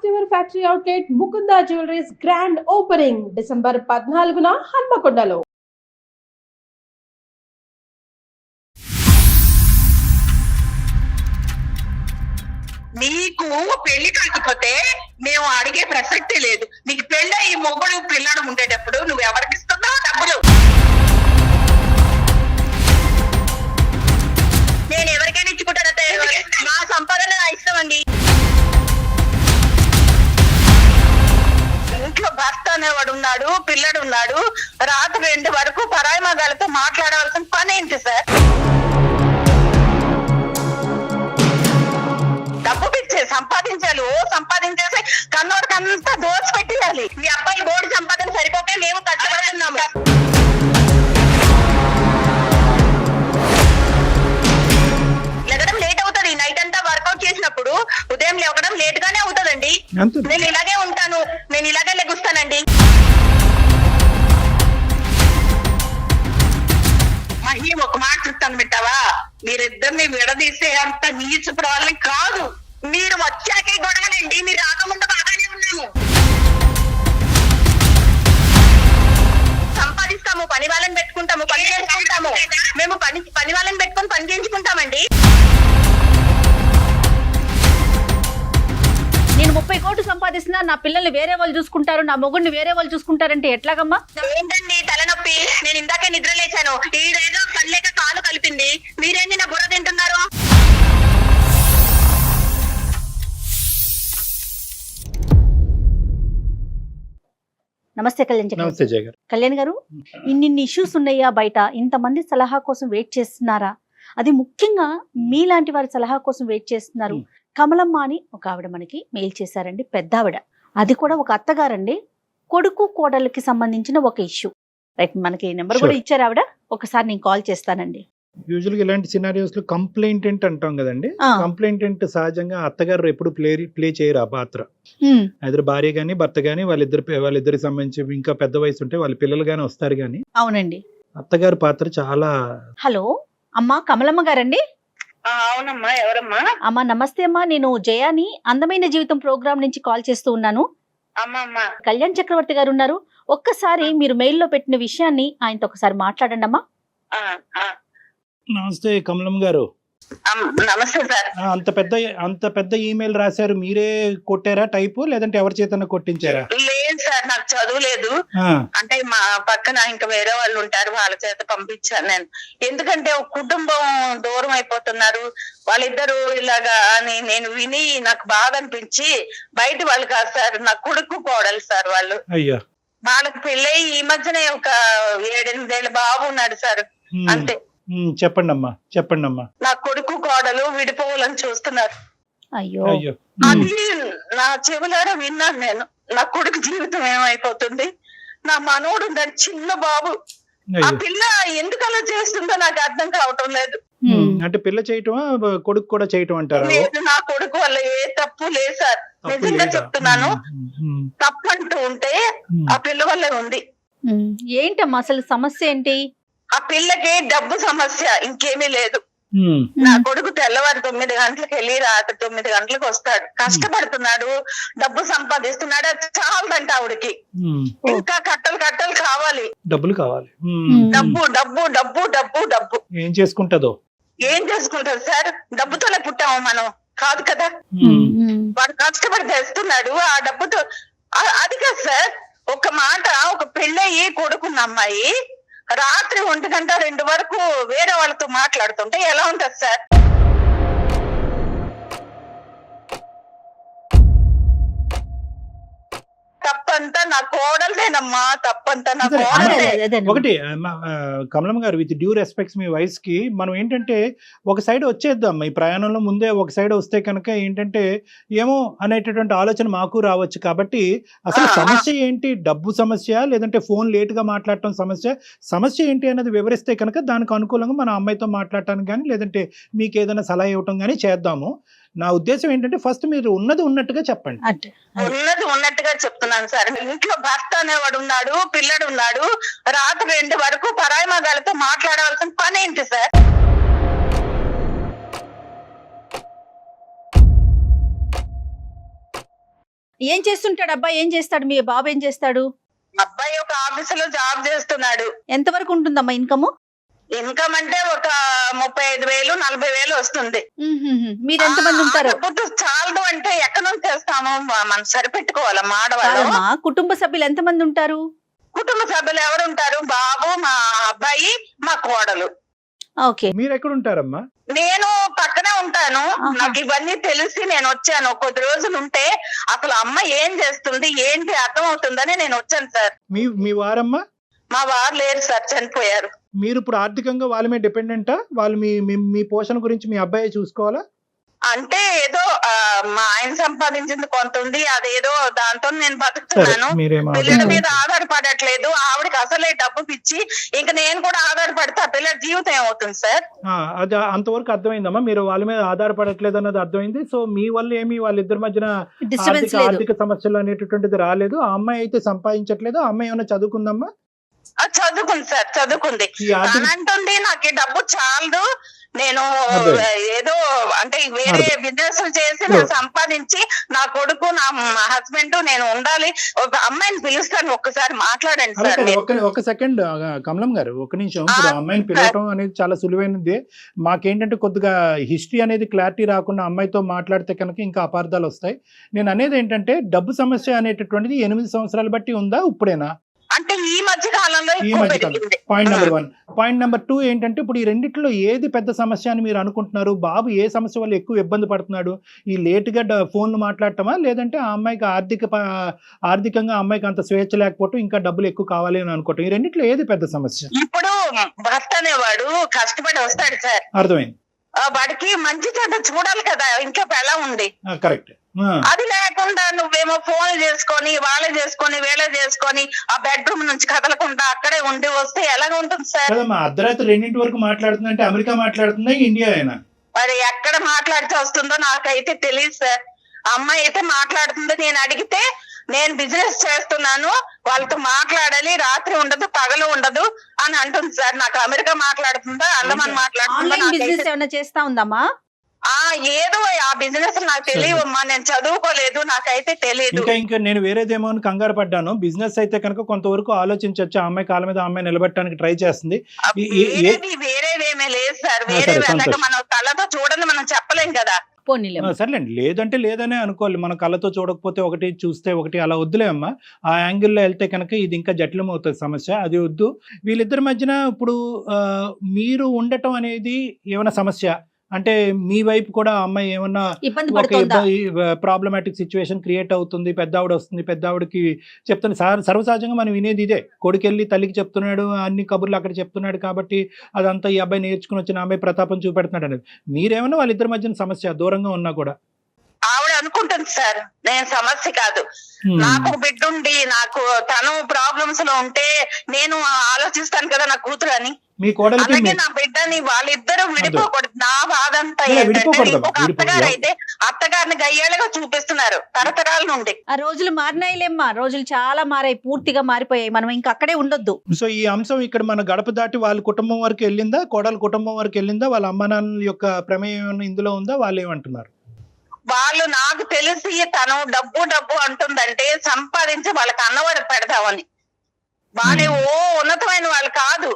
ever factory outlet Mukunda Jewelry's grand opening December 14న హన్మకొండలో. నీకు పెళ్లి కాకపోతే మేము అడిగే ప్రసక్తి లేదు. నీకు పెళ్ళి ఈ మొగుడు పిల్లడు ఉండేటప్పుడు నువ్వు ఎవరికి ఇస్తున్నావు డబ్బులు? నేను ఎవరికైనా ఇచ్చుకుంటాను. నా సంపాదన నా ఇష్టం అండి. ఇంట్లో భర్త అనేవాడు ఉన్నాడు, పిల్లడు ఉన్నాడు. రాత్రి 2 వరకు పరాయి మగాళ్ళతో మాట్లాడవలసిన పని ఏంటి సార్? డబ్బు పిచ్చే సంపాదించాలి. సంపాదించేసి కన్నోడికి అంతా దోచి పెట్టేయాలి. మీ అబ్బాయి బోర్డు సంపాదన సరిపోకే మేము కష్టపడుతున్నాము. లెగడం లేట్ అవుతుంది. నైట్ అంతా వర్కౌట్ చేసినప్పుడు ఉదయం లేవడం లేట్ గానే అవుతుందండి. నేను ఇలాగే ఉంటాను, నేను ఇలాగే లెగుస్తానండి. మహి ఒక మాట చెప్తాను వింటావా? మీరిద్దరిని విడదీసే అంత నీచుడు వాళ్ళని కాదు. మీరు వచ్చాకే గొడవలండి. మీరు రాకముందు బాగానే ఉన్నాము. సంపాదిస్తాము, పని వాళ్ళని పెట్టుకుంటాము, పని చేసుకుంటాము. మేము పని వాళ్ళని పెట్టుకుని పని చేయించుకుంటామండి. నేను 30 కోట్లు సంపాదిస్తున్నా, నా పిల్లల్ని వేరే వాళ్ళు చూసుకుంటారు, నా మొగుడిని వేరే వాళ్ళు చూసుకుంటారంటే ఎట్లాగమ్మా? ఏంటండి తలనొప్పి? నేను ఇందాకే నిద్ర లేచాను. ఈడేదో కళ్ళేక కాలు కలిపింది. మీరేంది నా బుర్ర తింటున్నారు? నమస్తే కళ్యాణ్ చక్రవర్తి. కళ్యాణ్ గారు, ఇన్ని ఇష్యూస్ ఉన్నాయా బయట? ఇంతమంది సలహా కోసం వెయిట్ చేస్తున్నారా? అది ముఖ్యంగా మీలాంటి వారి సలహా కోసం వెయిట్ చేస్తున్నారు. కమలమ్మ అని ఒక ఆవిడ మనకి మెయిల్ చేశారండి, పెద్ద ఆవిడ. అది కూడా ఒక అత్తగారండి. కొడుకు కోడలికి సంబంధించిన ఒక ఇష్యూ. రైట్, మనకి నెంబర్ కూడా ఇచ్చారు ఆవిడ. ఒకసారి నేను కాల్ చేస్తానండి. యూజువల్ గా ఇలాంటి సినారియోస్ లో కంప్లైంటెంట్ అంటాం కదండి. కంప్లైంటెంట్ సహజంగా అత్తగారు ఎప్పుడు ప్లే చేయరు ఆ పాత్ర. ఇద్దరు భార్య గాని భర్త గాని వాళ్ళిద్దరికి సంబంధించి ఇంకా పెద్ద వయసు ఉంటే వాళ్ళ పిల్లలు గాని వస్తారు గాని. అవునండి, అత్తగారి పాత్ర చాలా. హలో అమ్మా, కమలమ్మ గారండి? అవునమ్మా, ఎవరమ్మా? అమ్మా నమస్తే అమ్మా, నేను జయాని అందమైన జీవితం ప్రోగ్రామ్ నుంచి కాల్ చేస్తూ ఉన్నాను. కళ్యాణ్ చక్రవర్తి గారు ఉన్నారు. ఒక్కసారి మీరు మెయిల్లో పెట్టిన విషయాన్ని ఆయనతో ఒకసారి మాట్లాడండి అమ్మా. నమస్తే కమలమ్మ గారు. నమస్తే సార్. అంత పెద్ద ఈమెయిల్ రాశారు, మీరే కొట్టారా టైపు, లేదంటే ఎవరి చేతన కొట్టించారా? లేదు సార్, నాకు చదువు లేదు. అంటే మా పక్కన ఇంకా వేరే వాళ్ళు ఉంటారు, వాళ్ళ చేత పంపించాను నేను. ఎందుకంటే ఒక కుటుంబం దూరం అయిపోతున్నారు వాళ్ళిద్దరు ఇలాగా అని నేను విని నాకు బాధ అనిపించి. బయట వాళ్ళు కాదు సార్, నా కొడుకు కోడలు సార్ వాళ్ళు. అయ్యా, వాళ్ళకి పెళ్ళై ఈ మధ్యనే ఒక 7-8 ఏళ్ళ బాబు ఉన్నాడు సార్, అంతే. చెప్పండి అమ్మా. నా కొడుకు కోడలు విడిపోవాలని చూస్తున్నారు. అయ్యో, అది నా చెవులారా విన్నాను నేను. నా కొడుకు జీవితం ఏమైపోతుంది? నా మనోడు ఉన్నాడు, చిన్న బాబు. ఆ పిల్ల ఎందుకు అలా చేస్తుందో నాకు అర్థం కావటం లేదు. అంటే పిల్ల చేయటమా, కొడుకు కూడా చేయటం అంటారా? లేదు, నా కొడుకు వల్ల ఏ తప్పు లేదు సార్, నిజంగా చెప్తున్నాను. తప్పు అంటూ ఉంటే ఆ పిల్ల వల్లే ఉంది. ఏంటమ్మా అసలు సమస్య ఏంటి? ఆ పిల్లకి డబ్బు సమస్య, ఇంకేమీ లేదు. నా కొడుకు తెల్లవారు 9 గంటలకు వెళ్ళి రాత్రి 9 గంటలకు వస్తాడు. కష్టపడుతున్నాడు, డబ్బు సంపాదిస్తున్నాడు. అది చాలదంట ఆవిడకి. ఇంకా కట్టలు కావాలి, డబ్బులు కావాలి. డబ్బు డబ్బు డబ్బు డబ్బు డబ్బు. ఏం చేసుకుంటదో? ఏం చేసుకుంటారు సార్? డబ్బుతోనే పుట్టాము మనం, కాదు కదా. వాడు కష్టపడి తెస్తున్నాడు ఆ డబ్బుతో. అది కాదు సార్, ఒక మాట, ఒక పెళ్ళయి కొడుకున్న అమ్మాయి రాత్రి 1 గంట 2 వరకు వేరే వాళ్ళతో మాట్లాడుతుంటే ఎలా ఉంటది సార్? తప్పంతా నా కోడలదేనమ్మా, తప్పంతా నా కోడలదే. ఒకటి కమలమ్మ గారు, with due respects me wife కి మనం ఏంటంటే ఒక సైడ్ వచ్చేద్దాం. ఈ ప్రయాణంలో ముందే ఒక సైడ్ వస్తే కనుక ఏంటంటే ఏమో అనేటటువంటి ఆలోచన మాకు రావచ్చు. కాబట్టి అసలు సమస్య ఏంటి? డబ్బు సమస్య, లేదంటే ఫోన్ లేట్ గా మాట్లాడటం సమస్య ఏంటి అనేది వివరిస్తే కనుక దానికి అనుకూలంగా మన అమ్మాయితో మాట్లాడటానికి కానీ, లేదంటే మీకు ఏదైనా సలహా ఇవ్వటం కానీ చేద్దాము. నా ఉద్దేశం ఏంటంటే ఫస్ట్ మీరు ఉన్నది ఉన్నట్టుగా చెప్పండి. ఉన్నది ఉన్నట్టుగా చెప్తున్నాను సార్. ఇంట్లో భర్త అనేవాడు ఉన్నాడు, పిల్లడు ఉన్నాడు. రాత్రి 2 వరకు పరాయి మగాళ్ళతో మాట్లాడవలసిన పని ఏంటి సార్? ఏం చేస్తుంటాడు అబ్బాయి? ఏం చేస్తాడు మీ బాబు? ఏం చేస్తాడు? అబ్బాయి ఒక ఆఫీసులో జాబ్ చేస్తున్నాడు. ఎంతవరకు ఉంటుందమ్మా ఇన్కమ్? ఇన్కమ్ అంటే ఒక 35,000 40,000 వస్తుంది. మీరు ఎంతమంది ఉంటారు? చాలదు అంటే ఎక్కడ నుంచి చేస్తాము, మనం సరిపెట్టుకోవాలి ఆడవాళ్ళు. కుటుంబ సభ్యులు ఎంతమంది ఉంటారు? కుటుంబ సభ్యులు ఎవరు ఉంటారు? బాబు, మా అబ్బాయి, మా కోడలు. ఓకే. మీరు ఎక్కడ ఉంటారమ్మా? నేను పక్కనే ఉంటాను. నాకు ఇవన్నీ తెలిసి నేను వచ్చాను. కొద్ది రోజులు ఉంటే అసలు అమ్మ ఏం చేస్తుంది ఏంటి అర్థం అవుతుందని నేను వచ్చాను సార్. మీ వారమ్మా? మా వారు లేరు సార్, చనిపోయారు. మీరు ఇప్పుడు ఆర్థికంగా వాళ్ళ మీద డిపెండెంటా? వాళ్ళు మీ పోషణ గురించి మీ అబ్బాయి చూసుకోవాలా? అంటే ఏదో మా ఆయన సంపాదించింది కొంత ఉంది, అదేదో దాంతో నేను బతుకుతున్నాను. పిల్లల మీద ఆధారపడట్లేదు. ఆవిడకి అసలే డబ్బు పిచ్చి. ఇంకా నేను కూడా ఆధారపడితే ఆ పిల్లల జీవితం ఏమవుతుంది సార్? అది అంతవరకు అర్థమైందమ్మా. మీరు వాళ్ళ మీద ఆధారపడట్లేదు అన్నది అర్థమైంది. సో మీ వల్ల ఏమి వాళ్ళిద్దరి మధ్యన ఆర్థిక సమస్యలు అనేటటువంటిది రాలేదు. ఆ అమ్మాయి అయితే సంపాదించట్లేదు. ఆ అమ్మాయి ఏమైనా చదువుకుందమ్మా? చదువుకుంది సార్, చదువుకుంది. అంటుంది నాకు ఈ డబ్బు చాలదు, నేను ఏదో అంటే వేరే బిజినెస్ చేసి నేను సంపాదించి నా కొడుకు నా హస్బెండ్ నేను ఉండాలి. ఒక అమ్మాయిని పిలుస్తాను, ఒక్కసారి మాట్లాడండి సార్. ఒక సెకండ్ కమలం గారు, ఒక నిమిషం. ఇప్పుడు అమ్మాయిని పిలవటం అనేది చాలా సులువైనది. మాకేంటంటే కొద్దిగా హిస్టరీ అనేది క్లారిటీ రాకుండా అమ్మాయితో మాట్లాడితే కనుక ఇంకా అపార్థాలు వస్తాయి. నేను అనేది ఏంటంటే డబ్బు సమస్య అనేటటువంటిది 8 సంవత్సరాలు బట్టి ఉందా, ఇప్పుడేనా? అంటే ఈ మధ్య కాలంలో పాయింట్ నెంబర్ 1. పాయింట్ నెంబర్ 2 ఏంటంటే ఇప్పుడు ఈ రెండిట్లో ఏది పెద్ద సమస్య అని మీరు అనుకుంటున్నారు? బాబు ఏ సమస్య వల్ల ఎక్కువ ఇబ్బంది పడుతున్నాడు? ఈ లేటుగా ఫోన్లు మాట్లాడటమా, లేదంటే ఆ అమ్మాయికి ఆర్థికంగా అమ్మాయికి అంత స్వేచ్ఛ లేకపోవటం, ఇంకా డబ్బులు ఎక్కువ కావాలి అని అనుకోవటం? ఈ రెండిట్లో ఏది పెద్ద సమస్య? ఇప్పుడు భర్త అనేవాడు కష్టపడి వస్తాడు సార్, అర్థమైంది. వాడికి మంచి చెడ్డ చూడాలి కదా ఇంట్లో ఎలా ఉంది. కరెక్ట్. అది లేకుండా నువ్వేమో ఫోన్ చేసుకొని వాళ్ళే చేసుకొని వీళ్ళే చేసుకొని ఆ బెడ్రూమ్ నుంచి కదలకుండా అక్కడే ఉండి వస్తే ఎలాగ ఉంటుంది సార్? అర్ధరాత్రి 2 వరకు మాట్లాడుతుందంటే అమెరికా మాట్లాడుతుందా, ఇండియా అయినా? మరి ఎక్కడ మాట్లాడితే వస్తుందో నాకైతే తెలియదు సార్. అమ్మాయి అయితే మాట్లాడుతుందో, నేను అడిగితే నేను బిజినెస్ చేస్తున్నాను, వాళ్ళతో మాట్లాడాలి, రాత్రి ఉండదు పగలు ఉండదు అని అంటుంది సార్. నాకు అమెరికా మాట్లాడుతుందా, అండమాన్ మాట్లాడుతుందా చేస్తా ఉందమ్మా? ఏదో ఆ బిజినెస్ నాకు తెలియవమ్మా, నేను చదువుకోలేదు, నాకైతే తెలియదు. ఇంకా నేను వేరేదేమో అని కంగారు పడ్డాను. బిజినెస్ అయితే కనుక కొంతవరకు ఆలోచించవచ్చు. అమ్మాయి కాళ్ళ మీద అమ్మాయి నిలబెట్టడానికి ట్రై చేస్తుంది. వేరేదేమీ లేదు సార్. వేరే మనం కళ్ళతో చూడండి, మనం చెప్పలేం కదా. సర్లేండి, లేదంటే లేదనే అనుకోవాలి. మన కళ్ళతో చూడకపోతే ఒకటి, చూస్తే ఒకటి, అలా వద్దులే అమ్మా. ఆ యాంగిల్లో వెళ్తే కనుక ఇది ఇంకా జటిలం అవుతుంది సమస్య. అది వద్దు. వీళ్ళిద్దరి మధ్యన ఇప్పుడు మీరు ఉండటం అనేది ఏమైనా సమస్య అంటే మీ వైపు కూడా అమ్మాయి ఏమన్నా ప్రాబ్లమాటిక్ సిచ్యువేషన్ క్రియేట్ అవుతుంది? పెద్ద ఆవిడ వస్తుంది, పెద్ద ఆవిడకి చెప్తాను. సర్వసహజంగా మనం వినేది ఇదే, కొడుకెళ్ళి తల్లికి చెప్తున్నాడు, అన్ని కబుర్లు అక్కడ చెప్తున్నాడు కాబట్టి అదంతా ఈ అబ్బాయి నేర్చుకుని వచ్చిన అమ్మాయి ప్రతాపం చూపెడుతున్నాడు అనేది. మీరేమన్నా వాళ్ళిద్దరి మధ్యన సమస్య దూరంగా ఉన్నా కూడా? ఆవిడ అనుకుంటుంది సార్ నేను సమస్య కాదు, నాకు బిడ్డ ఉండి నాకు తను ప్రాబ్లమ్స్ లో ఉంటే నేను ఆలోచిస్తాను కదా నా కూతురు అని. అలాగే నా బిడ్డని వాళ్ళిద్దరూ విడిపోకూడదు. నా బాధ అంతా ఏంటంటే ఒక అత్తగారు అయితే అత్తగారిని గయ్యాలుగా చూపిస్తున్నారు తరతరాల నుండి. ఆ రోజులు మారినాయిలేమ్మా, రోజులు చాలా మారాయి, పూర్తిగా మారిపోయాయి. మనం ఇంకా అక్కడే ఉండొద్దు. సో ఈ అంశం ఇక్కడ మన గడప దాటి వాళ్ళ కుటుంబం వరకు వెళ్ళిందా, కోడల కుటుంబం వరకు వెళ్ళిందా, వాళ్ళ అమ్మ నాన్నల యొక్క ప్రమేయం ఇందులో ఉందా? వాళ్ళు ఏమంటున్నారు? వాళ్ళు నాకు తెలిసి తను డబ్బు డబ్బు అంటుందంటే సంపాదించి వాళ్ళకి అన్నవాడికి పెడదామని. వాళ్ళే ఓ ఉన్నతమైన వాళ్ళు కాదు,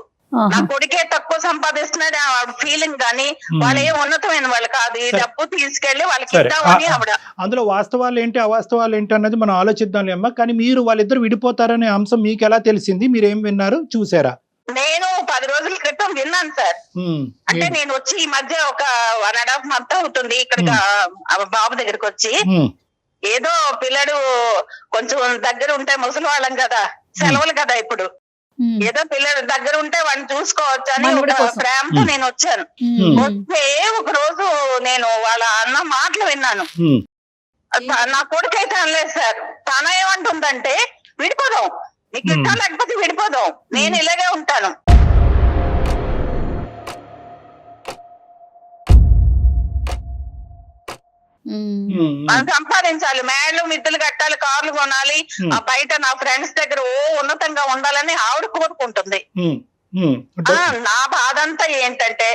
నా కొడుకే తక్కువ సంపాదిస్తున్నాడు ఫీలింగ్ గానీ వాళ్ళు ఏ ఉన్నతమైన వాళ్ళు కాదు. ఈ డబ్బు తీసుకెళ్లి వాళ్ళకి ఇద్దామని ఆవిడ. అందులో వాస్తవాలు ఏంటి అవాస్తవాలు ఏంటి అన్నది మనం ఆలోచిద్దాం అమ్మా. కానీ మీరు వాళ్ళిద్దరు విడిపోతారనే అంశం మీకు ఎలా తెలిసింది? మీరేం విన్నారు, చూసారా? నేను 10 రోజుల క్రితం విన్నాను సార్. అంటే నేను వచ్చి ఈ మధ్య ఒక 1.5 month అవుతుంది ఇక్కడ బాబు దగ్గరికి వచ్చి. ఏదో పిల్లడు కొంచెం దగ్గర ఉంటే ముసలి వాళ్ళం కదా, సెలవులు కదా ఇప్పుడు, ఏదో పిల్లడు దగ్గర ఉంటే వాడిని చూసుకోవచ్చు అని ఒక ప్రేమతో నేను వచ్చాను. వస్తే ఒక రోజు నేను వాళ్ళ అన్న మాటలు విన్నాను. నా కొడుకైతే అనలేదు సార్. తన ఏమంటుందంటే విడిపోదాం, నీకు ఇష్టం లేకపోతే విడిపోదాం, నేను ఇలాగే ఉంటాను. మనం సంపాదించాలి, మేడలు మిద్దెలు కట్టాలి, కార్లు కొనాలి, బయట నా ఫ్రెండ్స్ దగ్గర ఓ ఉన్నతంగా ఉండాలని ఆవిడ కోరుకుంటుంది. నా బాధ అంతా ఏంటంటే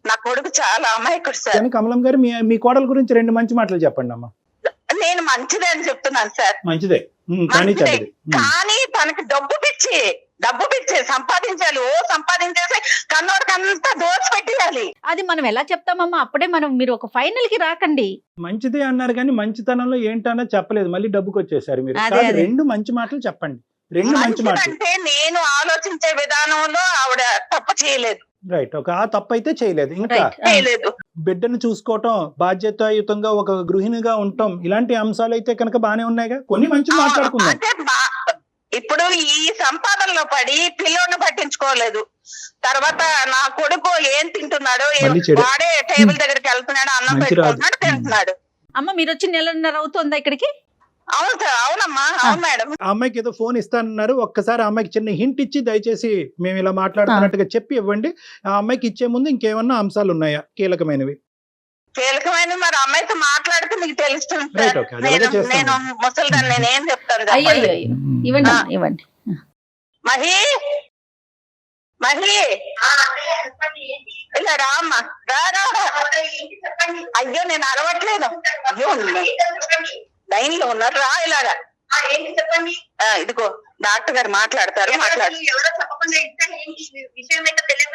నా కొడుకు చాలా అమాయకుడు సార్. కమలం గారు మీ కోడల గురించి 2 మంచి మాటలు చెప్పండి అమ్మా. నేను మంచిదే అని చెప్తున్నాను సార్. మంచిదే కానీ మంచిదే. చెడ్డది. కానీ తనకి డబ్బు పిచ్చి సంపాదించాలి. సంపాదించేసి కన్నోడికంతా దోచి పెట్టేయాలి. అది మనం ఎలా చెప్తామమ్మా? అప్పుడే మీరు ఒక ఫైనల్ కి రాకండి. మంచిదే అన్నారు కానీ మంచితనంలో ఏంటన్నా చెప్పలేదు, మళ్ళీ డబ్బుకి వచ్చేసారు మీరు. అదే, కాదు, అదే. 2 మంచి మాటలు చెప్పండి, 2 మంచి మాటలు. అంటే నేను ఆలోచించే విధానంలో ఆవిడ తప్పు చేయలేదు. రైట్, ఒక ఆ తప్పు అయితే చేయలేదు. ఇంకా Right. చేయలేదు. బిడ్డను చూసుకోవటం, బాధ్యతాయుతంగా ఒక గృహిణిగా ఉండటం, ఇలాంటి అంశాలు అయితే కనుక బానే ఉన్నాయిగా. కొన్ని మంచి మాట్లాడుకుందాం. అంటే ఇప్పుడు ఈ సంపాదనలో పడి పిల్లోడిని పట్టించుకోలేదు. తర్వాత నా కొడుకు ఏం తింటున్నాడో, మళ్ళీ చెడు. వాడే టేబుల్ దగ్గరికి వెళ్తున్నాడు, అన్నం మంచి పెట్టుకుంటున్నాడు, తింటున్నాడు. అమ్మ మీరు వచ్చి 1.5 నెలలు అవుతుందా ఇక్కడికి? అవును సార్, అవునమ్మా, అవును మేడం. ఆ అమ్మాయికి ఏదో ఫోన్ ఇస్తానన్నారు, ఒక్కసారి ఆ అమ్మాయికి చిన్న హింట్ ఇచ్చి దయచేసి మేము ఇలా మాట్లాడుతున్నట్టుగా చెప్పి ఇవ్వండి. ఆ అమ్మాయికి ఇచ్చే ముందు ఇంకేమన్నా అంశాలు ఉన్నాయా కీలకమైనవి? కీలకమైన మరి అమ్మాయితో మాట్లాడితే మీకు తెలుస్తుంది Right, సార్. okay. అది అలాగే చేస్తాను. నేను ముసలిదాన్ని, నేనేం చెప్తాను అయ్యో చెప్పండి. ఇవ్వండి ఆ. అమ్మా, ఇవ్వండి. మహి ఇలా రా అమ్మా, రా. అయ్యో నేను అరవట్లేదు. అయ్యో లైన్ లో ఉన్నారు, రా ఇలాగా. ఇదిగో డాక్టర్ గారు మాట్లాడతారు, మాట్లాడు.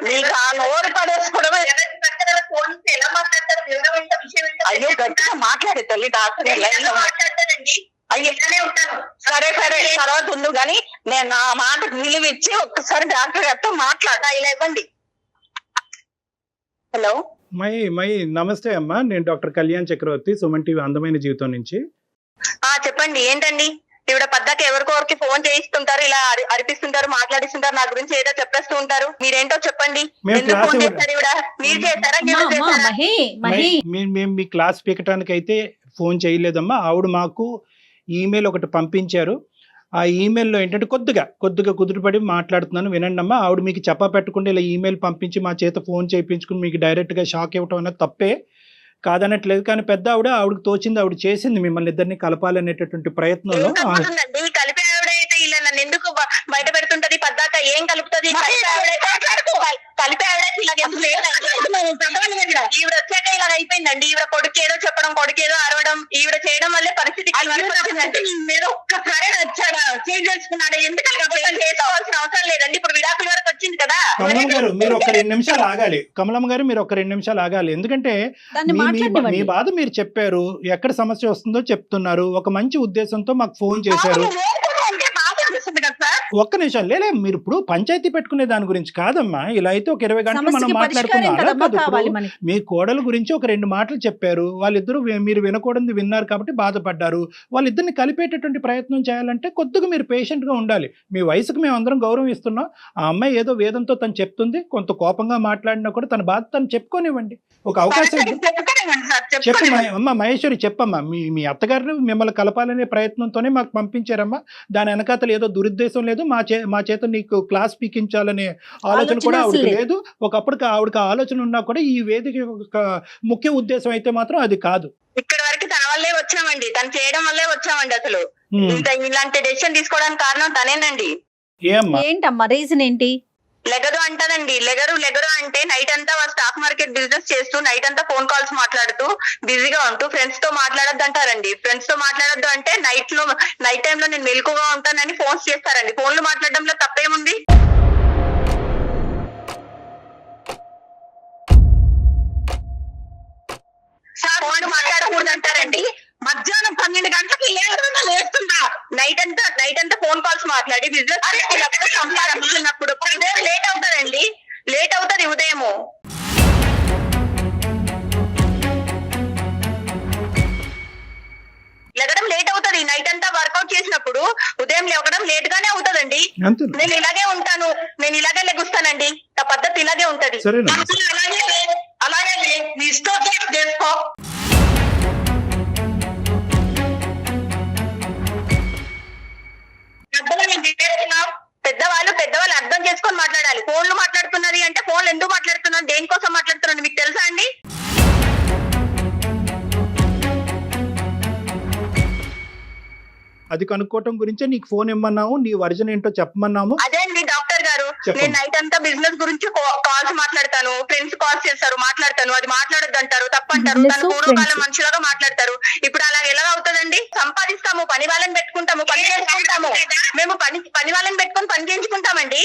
నీకు ఆ నోరు పడేసుకోవడమే. అయ్యో గట్టిగా మాట్లాడే తల్లి, డాక్టర్ గారు లైన్ లో అయ్యో సరే తర్వాత ఉండు గాని నేను నా మాటకు విలువ ఇచ్చి ఒక్కసారి డాక్టర్ గారితో మాట్లాడా. ఇలా ఇవ్వండి. హలో మై నమస్తే అమ్మా, నేను డాక్టర్ కళ్యాణ్ చక్రవర్తి, సుమన్ టీవీ అందమైన జీవితం నుంచి. చెప్పండి. ఏంటండి ఈవిడ పద్దాకి ఎవరికొరికి ఫోన్ చేయిస్తుంటారు, ఇలా అరిపిస్తుంటారు, మాట్లాడిస్తుంటారు, నా గురించి ఏదో చెప్పేస్తూ ఉంటారు. మీరేంటో చెప్పండి. మేము ఎందుకు క్లాస్ ఫోన్ చేస్తారు ఈవిడ? మీరు చేశారా, అమ్మా, ఈవిడ అమ్మా, చేశారా? మహి మేము మీ క్లాస్ పీకటానికి అయితే ఫోన్ చేయలేదమ్మా. ఆవిడ మాకు ఈమెయిల్ ఒకటి పంపించారు. ఆ ఈమెయిల్లో ఏంటంటే కొద్దిగా కుదురుపడి మాట్లాడుతున్నాను, వినండి అమ్మా. ఆవిడ మీకు చెప్పా పెట్టకుండా ఇలా ఈమెయిల్ పంపించి మా చేత ఫోన్ చేయించుకుని మీకు డైరెక్ట్గా షాక్ ఇవ్వటం అనేది తప్పే, కాదనట్లేదు. కానీ పెద్ద ఆవిడకి తోచింది ఆవిడ చేసింది, మిమ్మల్ని ఇద్దరిని కలపాలనేటటువంటి ప్రయత్నంలో. ఏం కలుపుతుందండి? కలిపే ఆవిడైతే ఇలా నన్ను ఎందుకు బయట పెడుతుంటది? పద్దాక ఏం కలుపుతుంది? కలిపే ఆవిడైతే ఇలాగ ఎందుకు లేదండి. ఈవిడ వచ్చాక ఇలా అయిపోయిందండి. ఈవిడ కొడుకు ఏదో చెప్పడం, కొడుకు ఏదో అరవడం, ఈవిడ చేయడం వల్లే పరిస్థితి మీద ఒక్కసారి వచ్చాడా, చేసుకున్నాడా? ఎందుకు చేసుకోవాల్సిన అవసరం లేదండి. ఇప్పుడు విడాకుల వరకు వచ్చింది కదా. కమలమ్మ గారు మీరు ఒక 2 నిమిషాలు ఆగాలి. కమలమ్మ గారు మీరు ఒక 2 నిమిషాలు ఆగాలి. ఎందుకంటే దాన్ని మీ మాట్లాడివ్వండి. బాధ మీరు చెప్పారు, ఎక్కడ సమస్య వస్తుందో చెప్తున్నారు, ఒక మంచి ఉద్దేశంతో మాకు ఫోన్ చేశారు. అంటే బాధ అనిపిస్తుంది కదా సార్. ఒక్క నిమిషం లేలే, మీరు ఇప్పుడు పంచాయతీ పెట్టుకునే దాని గురించి కాదమ్మా. ఇలా అయితే ఒక 20 గంటలు మనం సమస్యకి పరిష్కారం మాట్లాడుకున్నాం. అలా కదమ్మా కాదు, ఇప్పుడు కావాలి మనకి. మీ కోడల గురించి ఒక 2 మాటలు చెప్పారు, వాళ్ళిద్దరూ మీరు వినకూడదు విన్నారు కాబట్టి బాధపడ్డారు. వాళ్ళిద్దరిని కలిపేటటువంటి ప్రయత్నం చేయాలంటే కొద్దిగా మీరు పేషెంట్ గా ఉండాలి. మీ వయసుకు మేము అందరం గౌరవం ఇస్తున్నాం. ఆ అమ్మాయి ఏదో వేదంతో తను చెప్తుంది, కొంత కోపంగా మాట్లాడినా కూడా తన బాధ తను చెప్పుకోనివ్వండి, ఒక అవకాశం చెప్పు. అమ్మ మహేశ్వరి చెప్పమ్మా, మీ అత్తగారిని మిమ్మల్ని కలపాలనే ప్రయత్నంతోనే మాకు పంపించారమ్మా. దాని వెనకాతలు ఏదో దురుద్దేశం లేదు, మా చేత నీకు క్లాస్ పీకించాలనే ఆలోచన కూడా ఆవిడకి లేదు. ఒకప్పటికి ఆవిడకి ఆలోచన ఉన్నా కూడా ఈ వేదిక ఒక ముఖ్య ఉద్దేశం అయితే మాత్రం అది కాదు. ఇక్కడ వరకు తన వల్లే వచ్చామండి, తను చేయడం వల్లే వచ్చామండి. అసలు ఇంత ఇలాంటి డెసిషన్ తీసుకోవడానికి కారణం తనేనండి. ఏమ్మా ఏంటమ్మా రీజన్ ఏంటి? లెగదు అంటానండి. లెగరు అంటే నైట్ అంతా స్టాక్ మార్కెట్ బిజినెస్ చేస్తూ, నైట్ అంతా ఫోన్ కాల్స్ మాట్లాడుతూ బిజీగా ఉంటూ ఫ్రెండ్స్ తో మాట్లాడొద్దు అంటారండి. ఫ్రెండ్స్ తో మాట్లాడొద్దు అంటే నైట్ టైమ్ లో నేను మెలకుగా ఉంటానని ఫోన్స్ చేస్తారండి. ఫోన్లు మాట్లాడడంలో తప్పేముంది? ఫోన్ మాట్లాడకూడదు అంటారండి. మధ్యాహ్నం 12 గంటలకు లేస్తుందా? నైట్ అంతా ఫోన్ కాల్స్ మాట్లాడి బిజినెస్ సంపాదించినప్పుడు లేట్ అవుతారండి. లేట్ అవుతుంది ఉదయము. లెగడం లేట్ అవుతుంది. నైట్ అంతా వర్కౌట్ చేసినప్పుడు ఉదయం లేవడం లేట్ గానే అవుతుందండి. నేను ఇలాగే ఉంటాను, నేను ఇలాగే లెగుస్తానండి. నా పద్ధతి ఇలాగే ఉంటది. అలాగే నీ ఇష్టం చేసుకో. పెద్దవాళ్ళు అర్థం చేసుకొని మాట్లాడాలి. ఫోన్లు మాట్లాడుతున్నది అంటే ఫోన్లు ఎందుకు మాట్లాడుతున్నారు, దేనికోసం మాట్లాడుతున్నారు మీకు తెలుసా అండి? అది కనుక్కోవటం గురించే నీకు ఫోన్ ఇమ్మన్నాము, నీ వర్జన్ ఏంటో చెప్పమన్నాము. అదే అండి డాక్టర్ గారు, చెప్పండి. నేను నైట్ అంతా బిజినెస్ గురించి కాల్స్ మాట్లాడతాను, ఫ్రెండ్స్ కాల్స్ చేస్తారు, మాట్లాడతాను, అది మాట్లాడొద్దు అంటారు, తప్పంటారు, Business, తను పూర్వకాలం friends. మనుషులుగా మాట్లాడతారు. ఇప్పుడు అలా ఎలా అవుతుందండి? సంపాదిస్తాము, పని వాళ్ళని పెట్టుకుంటాము, పని చేసుకుంటాము, మేము పని వాళ్ళని పెట్టుకొని పని చేయించుకుంటామండి.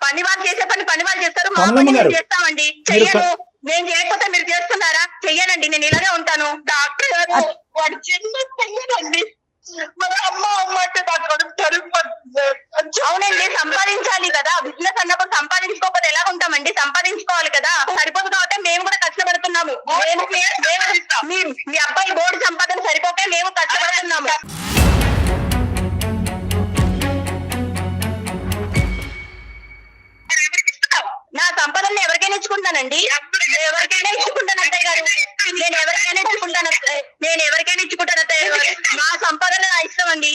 పని వాళ్ళు చేసే పని వాళ్ళు చేస్తారు, మా కమలమ్మ పని గారు, మేము చేస్తామండి. మీరు చెయ్యను, నేను చేయకపోతే మీరు చేస్తున్నారా? చెయ్యనండి, నేను ఇలాగే ఉంటాను. డాక్టర్ గారు వాడు చిన్న చెయ్యనండి. మరి అమ్మ అంటే నాకు అవునండి, సంపాదించాలి కదా. బిజినెస్ అన్నప్పుడు సంపాదించుకోకపోతే ఎలా ఉంటామండి? సంపాదించుకోవాలి కదా. సరిపోదు కాబట్టి మేము కూడా కష్టపడుతున్నాము. మీ అబ్బాయి బోర్డు సంపాదన సరిపోతే మేము కష్టపడుతున్నాము. నా సంపదను ఎవరికైనా ఇచ్చుకుంటానండి, ఎవరికైనా ఇచ్చుకుంటాను అత్తయ్య గారు, నేను ఎవరికైనా ఇచ్చుకుంటాను అత్తయ్య గారు. నా సంపాదన నా ఇష్టం అండి.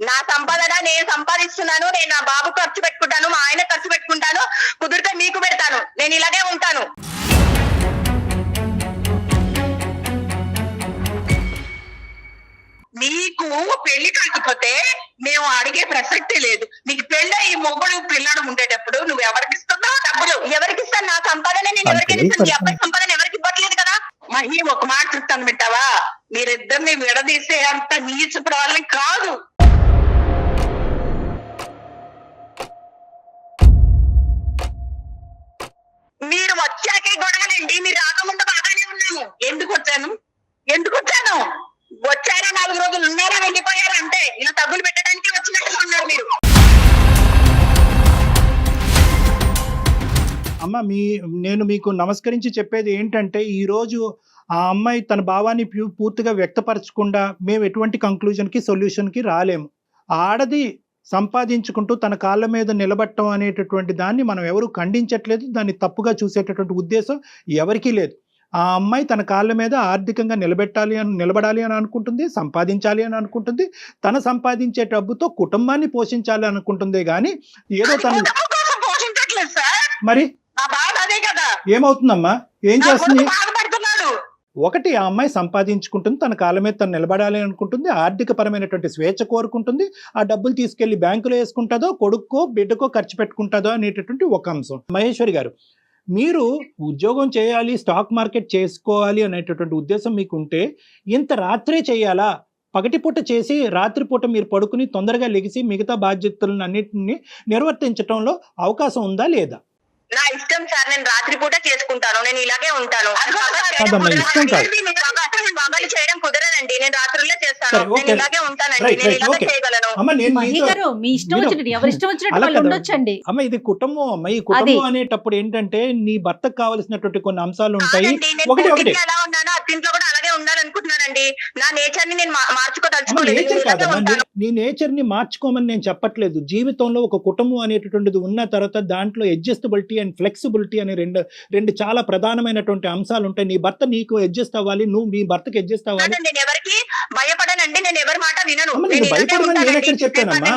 నా సంపాదన నేను సంపాదిస్తున్నాను, నేను నా బాబు ఖర్చు పెట్టుకుంటాను, మా ఆయన ఖర్చు పెట్టుకుంటాను, కుదిరితే మీకు పెడతాను. నేను ఇలాగే ఉంటాను. నీకు పెళ్లి కాకపోతే మేము అడిగే ప్రసక్తే లేదు. నీకు పెళ్ళి ఈ మొగుడు పిల్లడు ఉండేటప్పుడు నువ్వు ఎవరికి ఇస్తున్నావు డబ్బులు? ఎవరికి ఇస్తాను? నా సంపాదన నేను ఎవరికైనా ఇస్తాను. ఈ అబ్బాయి సంపాదన ఎవరికి ఇవ్వట్లేదు కదా. మహి ఒక మాట చెప్తాను వింటావా? మీరిద్దరిని విడదీసే అంత నీచుపడే వాళ్ళని కాదు. మీరు వచ్చాకే గొడవలండి, మీరు రాకముందు బాగానే ఉన్నాము. ఎందుకు వచ్చాను? వచ్చారా 4 రోజులు ఉన్నారా, వెళ్ళిపోయారా అంటే ఇలా తగ్గులు పెట్టడానికి వచ్చినట్టుగా ఉన్నారు మీరు. అమ్మ నేను మీకు నమస్కరించి చెప్పేది ఏంటంటే, ఈరోజు ఆ అమ్మాయి తన భావాన్ని పూర్తిగా వ్యక్తపరచకుండా మేము ఎటువంటి కంక్లూజన్కి సొల్యూషన్కి రాలేము. ఆడది సంపాదించుకుంటూ తన కాళ్ళ మీద నిలబడటం అనేటటువంటి దాన్ని మనం ఎవరు ఖండించట్లేదు, దాన్ని తప్పుగా చూసేటటువంటి ఉద్దేశం ఎవరికీ లేదు. ఆ అమ్మాయి తన కాళ్ళ మీద ఆర్థికంగా నిలబడాలి అని అనుకుంటుంది, సంపాదించాలి అని అనుకుంటుంది, తన సంపాదించే డబ్బుతో కుటుంబాన్ని పోషించాలి అనుకుంటుంది. కానీ ఏదో తను పోషించట్లేదు సార్, మరి నా బాధ అదే కదా. ఏమవుతుందమ్మా, ఏం చేస్తుంది? బాధపడుతున్నాడు. ఒకటి, ఆ అమ్మాయి సంపాదించుకుంటుంది, తన కాళ్ళ మీద తను నిలబడాలి అనుకుంటుంది, ఆర్థిక పరమైనటువంటి స్వేచ్ఛ కోరుకుంటుంది, ఆ డబ్బులు తీసుకెళ్లి బ్యాంకులో వేసుకుంటుందో, కొడుక్కో బిడ్డకో ఖర్చు పెట్టుకుంటుందో అనేటటువంటి ఒక అంశం. మహేశ్వరి గారు, మీరు ఉద్యోగం చేయాలి, స్టాక్ మార్కెట్ చేసుకోవాలి అనేటటువంటి ఉద్దేశం మీకుంటే ఇంత రాత్రే చేయాలా? పగటిపూట చేసి రాత్రిపూట మీరు పడుకుని తొందరగా లెగిసి మిగతా బాధ్యతలను అన్నింటినీ నిర్వర్తించడంలో అవకాశం ఉందా లేదా? నా ఇష్టం సార్, నేను రాత్రిపూట చేసుకుంటాను, నేను ఇలాగే ఉంటాను. పగలు చేయడం కుదరదండి, నేను రాత్రుల్లో చేస్తాను, నేను ఇలాగే ఉంటానండి, నేను ఇలాగే చేయగలను. మహి గారు, మీ ఇష్టం వచ్చినట్టు ఎవరి ఇష్టం వచ్చినట్టు వాళ్ళు ఉండొచ్చండి. అమ్మ, ఇది కుటుంబం అమ్మ. ఈ కుటుంబం అనేటప్పుడు ఏంటంటే నీ భర్తకు కావాల్సినటువంటి కొన్ని అంశాలు ఉంటాయి. ఒకటి ఎలా ఉన్నానో అత్తింట్లో కూడా అలాగే ఉండాలనుకుంటున్నానండి. నా నేచర్ ని నేను నేచర్ కాదమ్మా, నీ నేచర్ ని మార్చుకోమని నేను చెప్పట్లేదు. జీవితంలో ఒక కుటుంబం అనేటటువంటిది ఉన్న తర్వాత దాంట్లో అడ్జస్టబిలిటీ అండ్ ఫ్లెక్సిబిలిటీ అనే రెండు చాలా ప్రధానమైనటువంటి అంశాలు ఉంటాయి. నీ భర్త నీకు అడ్జస్ట్ అవ్వాలి, నువ్వు మీ భర్తకి అడ్జస్ట్ అవ్వాలి. నేను ఎవరికి భయపడనండి, నేను ఎవరి మాట వినను.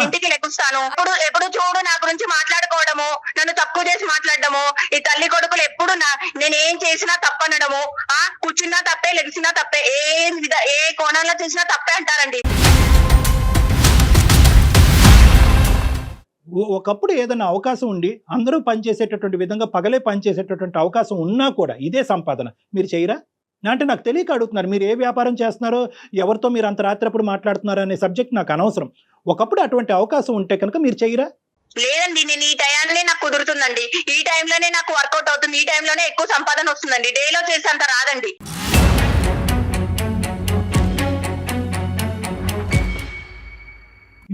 ఇంటికి లెక్కుస్తాను. ఎప్పుడు చూడు నా గురించి మాట్లాడుకోవడము, నన్ను తక్కువ చేసి మాట్లాడడము, ఈ తల్లి కొడుకులు ఎప్పుడు నేనేం చేసినా తప్పనడము, కూర్చున్నా తప్పే, లెగిసినా తప్పే, ఏ కోణంలో చేసినా తప్పే అంటారండి. ఒకప్పుడు ఏదైనా అవకాశం ఉండి అందరూ పనిచేసేటటువంటి విధంగా పగలే పనిచేసేటటువంటి అవకాశం ఉన్నా కూడా ఇదే సంపాదన మీరు చేయరా అంటే నాకు తెలియక అడుగుతున్నారు. మీరు ఏ వ్యాపారం చేస్తున్నారో, ఎవరితో మీరు అంత రాత్రప్పుడు మాట్లాడుతున్నారో అనే సబ్జెక్ట్ నాకు అనవసరం. ఒకప్పుడు అటువంటి అవకాశం ఉంటే కనుక మీరు చేయరా? లేదండి, నేను ఈ టైంలోనే నాకు కుదురుతుందండి, ఈ టైంలోనే నాకు వర్కౌట్ అవుతుంది, ఈ టైంలోనే ఎక్కువ సంపాదన వస్తుందండి, డేలో చేసేంత రాదండి.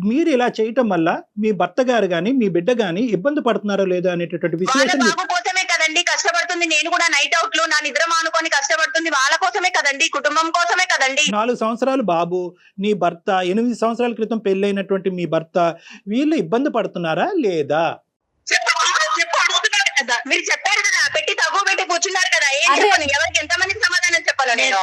మీరు ఇలా చేయటం వల్ల మీ భర్త గారు కానీ మీ బిడ్డ కానీ ఇబ్బంది పడుతున్నారో లేదో అనేటటువంటి విశ్లేషణ. బాబు కోసమే కదండి కష్టపడుతుంది, నేను కూడా నైట్ అవుట్లు నా నిద్ర మానుకొని కష్టపడుతుంది, వాళ్ళ కోసమే కదండి, కుటుంబం కోసమే కదండి. 4 సంవత్సరాలు బాబు, నీ భర్త 8 సంవత్సరాల క్రితం పెళ్ళైనటువంటి మీ భర్త, వీళ్ళు ఇబ్బంది పడుతున్నారా లేదా? అడుగుతున్నారు కదా, మీరు చెప్పారు కదా, పెట్టి తగ్గు పెట్టి కూర్చున్నారు కదా, ఏం చెప్పాలి, ఎవరికి ఎంతమందికి సమాధానం చెప్పాలి నేను?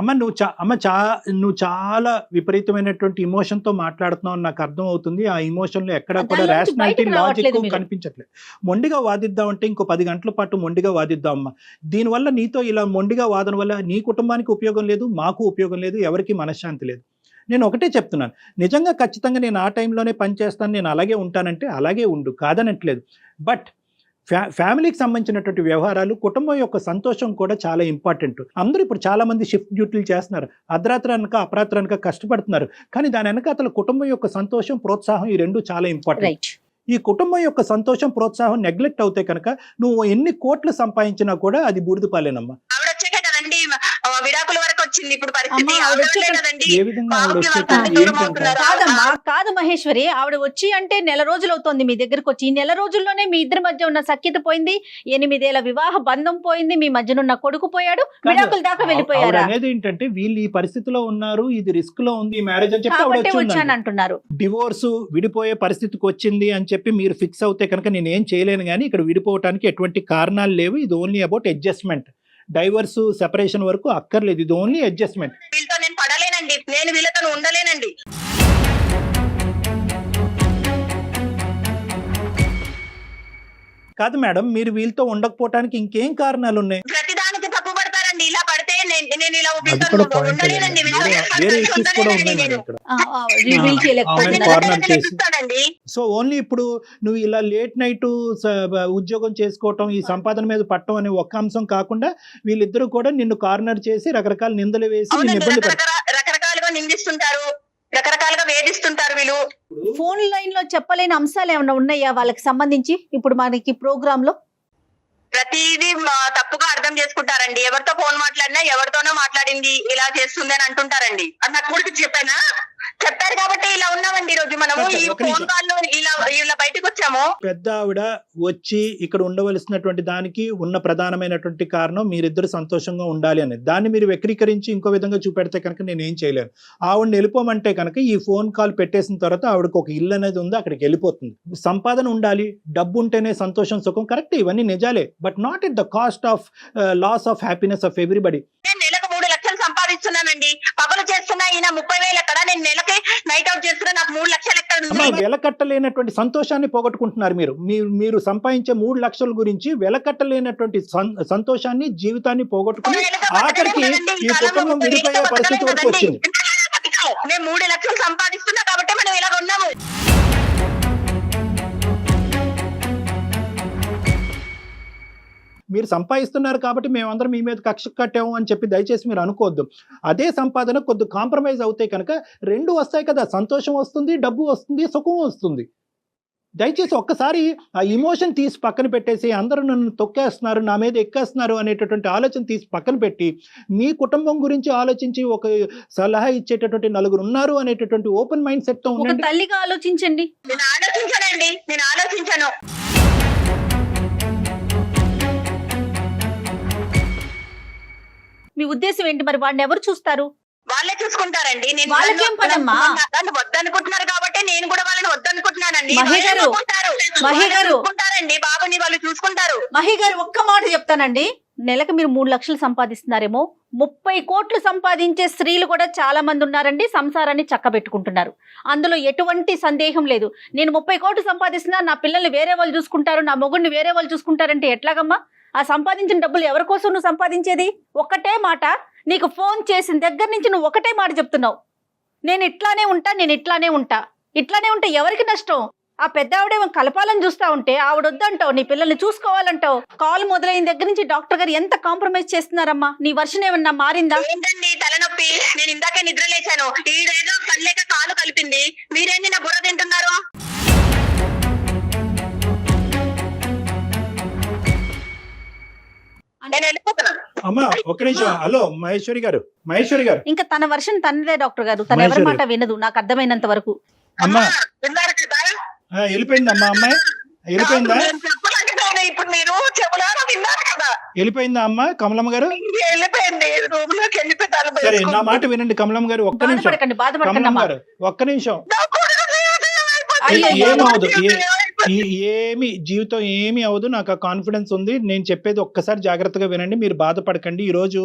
అమ్మ నువ్వు చాలా విపరీతమైనటువంటి ఇమోషన్ తో మాట్లాడుతున్నావు నాకు అర్థం అవుతుంది. ఆ ఇమోషన్ లో ఎక్కడ కూడా దానిలోంచి రేషనాలిటీ బయటకు లాజిక్ రావట్లేదు మీరు. కనిపించట్లేదు. మొండిగా వాదిద్దాం అంటే ఇంకో 10 గంటల పాటు మొండిగా వాదిద్దాం అమ్మా. దీనివల్ల నీతో ఇలా మొండిగా వాదన వల్ల నీ కుటుంబానికి ఉపయోగం లేదు, మాకు ఉపయోగం లేదు, ఎవరికి మనశ్శాంతి లేదు. నేను ఒకటే చెప్తున్నాను, నిజంగా ఖచ్చితంగా నేను ఆ టైంలోనే పనిచేస్తాను, నేను అలాగే ఉంటానంటే అలాగే ఉండు, కాదనట్లేదు. బట్ ఫ్యామిలీకి సంబంధించినటువంటి వ్యవహారాలు, కుటుంబం యొక్క సంతోషం కూడా చాలా ఇంపార్టెంట్. అందరూ ఇప్పుడు చాలా మంది షిఫ్ట్ డ్యూటీలు చేస్తున్నారు, అర్ధరాత్రి అనక అపరాత్రి అనక కష్టపడుతున్నారు. కానీ దాని వెనక అతను కుటుంబం యొక్క సంతోషం, ప్రోత్సాహం ఈ రెండు చాలా ఇంపార్టెంట్. రైట్. ఈ కుటుంబం యొక్క సంతోషం, ప్రోత్సాహం నెగ్లెక్ట్ అవుతే కనుక నువ్వు ఎన్ని కోట్లు సంపాదించినా కూడా అది బూడిద పాలేనమ్మా. ఆవిడ వచ్చాక కదండి విడాకుల వరకు వచ్చింది ఇప్పుడు పరిస్థితి. అమ్మా, ఆవిడ ఆవిడ వచ్చాక కదండి ఏ విధంగా ఆవిడ బాబుకి వచ్చాక వాళ్ళ ఏంటి దూరం అంటారు? అవుతున్నారు. కాదమ్మా, కాదు మహేశ్వరి, ఆవిడ వచ్చి అంటే నెల రోజులు అవుతోంది మీ దగ్గరకు వచ్చి. ఈ నెల రోజుల్లోనే మీ ఇద్దరి మధ్య ఉన్న సఖ్యత పోయింది, 8 ఏళ్ల వివాహ బంధం పోయింది, మీ మధ్యనున్న కొడుకు పోయాడు, విడాకుల దాకా ఆవిడ వెళ్ళిపోయారా? అనేది ఏంటంటే వీళ్ళు ఈ పరిస్థితిలో ఉన్నారు, ఇది రిస్క్ లో ఉంది ఈ మ్యారేజ్ అని చెప్పి ఆవిడ కాబట్టి వచ్చి వచ్చాను ఉందండి. అంటున్నారు. డివోర్స్ విడిపోయే పరిస్థితికి వచ్చింది అని చెప్పి మీరు ఫిక్స్ అవుతే కనుక నేను ఏం చేయలేను. కానీ ఇక్కడ విడిపోవటానికి ఎటువంటి కారణాలు లేవు. ఇది only about adjustment. Divorce separation వరకు అక్కర్లేదు, ఇది ఓన్లీ అడ్జస్ట్మెంట్. వీళ్ళతో నేను పడలేనండి, నేను వీళ్ళతో ఉండలేనండి. కాదు మేడం, మీరు వీళ్ళతో ఉండకపోవటానికి ఇంకేం కారణాలు ఉన్నాయి? ప్రతిదానికి తప్పు పడతారండి. ఇలా పడితే నేను ఇలా అది కూడా పాయింట్. ఉండలేనండి. వేరే ఇష్యూస్ కూడా ఉన్నాయి మేడం ఇక్కడ. రివీల్ చేయలేకపోతున్నారు. కార్నర్ చేసి. చూస్తానండి. సో ఓన్లీ ఇప్పుడు నువ్వు ఇలా లేట్ నైట్ ఉద్యోగం చేసుకోవటం, ఈ సంపాదన మీద పట్టడం అనే ఒక్క అంశం కాకుండా వీళ్ళిద్దరూ కూడా నిన్ను కార్నర్ చేసి రకరకాల నిందలు వేసి నిన్ను అవునండి, ఇబ్బంది పెడతారు. రకరకాలుగా నిందిస్తుంటారు, రకరకాలుగా వేధిస్తుంటారు వీళ్ళు. ఫోన్ లైన్ లో చెప్పలేని అంశాలు ఏమైనా ఉన్నాయా వాళ్ళకి సంబంధించి ఇప్పుడు మనకి ప్రోగ్రామ్ లో? ప్రతిదీ తప్పుగా అర్థం చేసుకుంటారండి. ఎవరితో ఫోన్ మాట్లాడినా ఎవరితోనో మాట్లాడింది ఇలా చేస్తుంది అని అంటుంటారండి. అది నాకు కూడా చెప్పారు కాబట్టి ఇలా ఉన్నామండి ఈ రోజు మనము. ఈ ఒక నిమిషం. ఫోన్ కాల్ లో ఇలా బయటకు వచ్చాము. పెద్ద ఆవిడ వచ్చి ఇక్కడ ఉండవలసినటువంటి దానికి ఉన్న ప్రధానమైనటువంటి కారణం మీరిద్దరు సంతోషంగా ఉండాలి అనేది. దాన్ని మీరు వక్రీకరించి ఇంకో విధంగా చూపెడితే కనుక నేను ఏం చేయలేను. ఆవిడని వెళ్ళిపోమంటే కనుక ఈ ఫోన్ కాల్ పెట్టేసిన తర్వాత ఆవిడకి ఒక ఇల్లు అనేది ఉంది, అక్కడికి వెళ్ళిపోతుంది. సంపాదన ఉండాలి, డబ్బు ఉంటేనే సంతోషం, సుఖం, కరెక్ట్, ఇవన్నీ నిజాలే. But not at the cost of loss of happiness of everybody. నేను నెలకు 3 లక్షలు సంపాదిస్తున్నానండి. పగలు చేస్తున్నా ఈయన 30,000 ఎక్కడ, నేను నెలకి నైట్ అవుట్ చేస్తున్నా నాకు 3 లక్షలు ఎక్కడ అమ్మా, ఉంది? వెలకట్టలేనటువంటి సంతోషాన్ని పోగొట్టుకుంటున్నారు మీరు సంపాదించే 3 లక్షల గురించి వెలకట్టలేనటువంటి సంతోషాన్ని, జీవితాన్ని పోగొట్టుకుని ఆఖరికి ఈ కుటుంబం విడిపోయే పరిస్థితి వరకు వచ్చింది. మేము 3 లక్షలు సంపాదిస్తున్నా కాబట్టి మనం ఇలాగ ఉన్నాము. మీరు సంపాదిస్తున్నారు కాబట్టి మేమందరం మీ మీద కక్ష కట్టాము అని చెప్పి దయచేసి మీరు అనుకోవద్దు. అదే సంపాదన కొద్ది కాంప్రమైజ్ అవుతాయి కనుక 2 వస్తాయి కదా, సంతోషం వస్తుంది, డబ్బు వస్తుంది, సుఖం వస్తుంది. దయచేసి ఒక్కసారి ఆ ఇమోషన్ తీసి పక్కన పెట్టేసి అందరూ నన్ను తొక్కేస్తున్నారు, నా మీద ఎక్కేస్తున్నారు అనేటటువంటి ఆలోచన తీసి పక్కన పెట్టి మీ కుటుంబం గురించి ఆలోచించి ఒక సలహా ఇచ్చేటటువంటి 4 ఉన్నారు అనేటటువంటి ఓపెన్ మైండ్ సెట్ తో ఒక ఉండండి. తల్లిగా ఆలోచించండి. నేను ఆలోచించాను. మీ ఉద్దేశం ఏంటి? మరి వాడిని ఎవరు చూస్తారు? వాళ్ళే చూసుకుంటారండి. నేను వాళ్ళకేం పనమ్మా? నన్ను వద్దనుకుంటున్నారు కాబట్టి నేను కూడా వాళ్ళని వద్దనుకుంటున్నానండి. మహి గారు, మహి గారు. చూసుకుంటారండి, బాబుని వాళ్ళు చూసుకుంటారు. మహి గారు, ఒక్క మాట చెప్తానండి. నెలకు మీరు 3 లక్షలు సంపాదిస్తున్నారేమో, 30 కోట్లు సంపాదించే స్త్రీలు కూడా చాలా మంది ఉన్నారండి. సంసారాన్ని చక్కబెట్టుకుంటున్నారు, అందులో ఎటువంటి సందేహం లేదు. నేను 30 కోట్లు సంపాదిస్తున్నా, నా పిల్లల్ని వేరే వాళ్ళు చూసుకుంటారు, నా మొగుడిని వేరే వాళ్ళు చూసుకుంటారంటే ఎట్లాగమ్మా? ఆ సంపాదించిన డబ్బులు ఎవరి కోసం నువ్వు సంపాదించేది? ఒక్కటే మాట, నీకు ఫోన్ చేసిన దగ్గర నుంచి నువ్వు ఒకటే మాట చెప్తున్నావు, నేను ఇట్లానే ఉంటా. ఇట్లానే ఉంటే ఎవరికి నష్టం? ఆ పెద్ద ఆవిడేమో కలపాలని చూస్తా ఉంటే ఆవిడ వద్దంటావు, నీ పిల్లల్ని చూసుకోవాలంటావు. కాల్ మొదలైన దగ్గర నుంచి డాక్టర్ గారు ఎంత కాంప్రమైజ్ చేస్తున్నారమ్మా? నీ వర్షన్ ఏమన్నా మారిందా? ఏంటండి తలనొప్పి? నేను ఇందాకే నిద్ర లేచాను, ఈడేదో కళ్ళేక కాలు కలిపింది, మీరేంది నా బుర్ర తింటున్నారు? నేను వెళ్ళిపోతున్నాను. అమ్మా ఒక్క నిమిషం. హలో మహేశ్వరి గారు. ఇంకా తన వర్షన్ తనదే డాక్టర్ గారు, తన ఎవరి మాట వినదు నాకు అర్థమైనంత వరకు. అమ్మా విన్నారు కదా? వెళ్ళిపోయిందమ్మా, అమ్మాయి వెళ్ళిపోయిందా? నేను చెప్పలేకపోయినా ఇప్పుడు మీరు చెవులారా విన్నారు కదా? వెళ్ళిపోయిందా అమ్మా కమలమ్మ గారు? వెళ్ళిపోయింది, రూమ్ లోకి వెళ్ళిపోతాను. సరే నా మాట వినండి కమలమ్మ గారు, ఒక్క నిమిషం. బాధపడకండి కమలమ్మ గారు ఒక్క నిమిషం. అయ్యో, ఏమవదు, ఏమి జీవితం ఏమి అవ్వదు, నాకు ఆ కాన్ఫిడెన్స్ ఉంది. నేను చెప్పేది ఒక్కసారి జాగ్రత్తగా వినండి, మీరు బాధపడకండి. ఈరోజు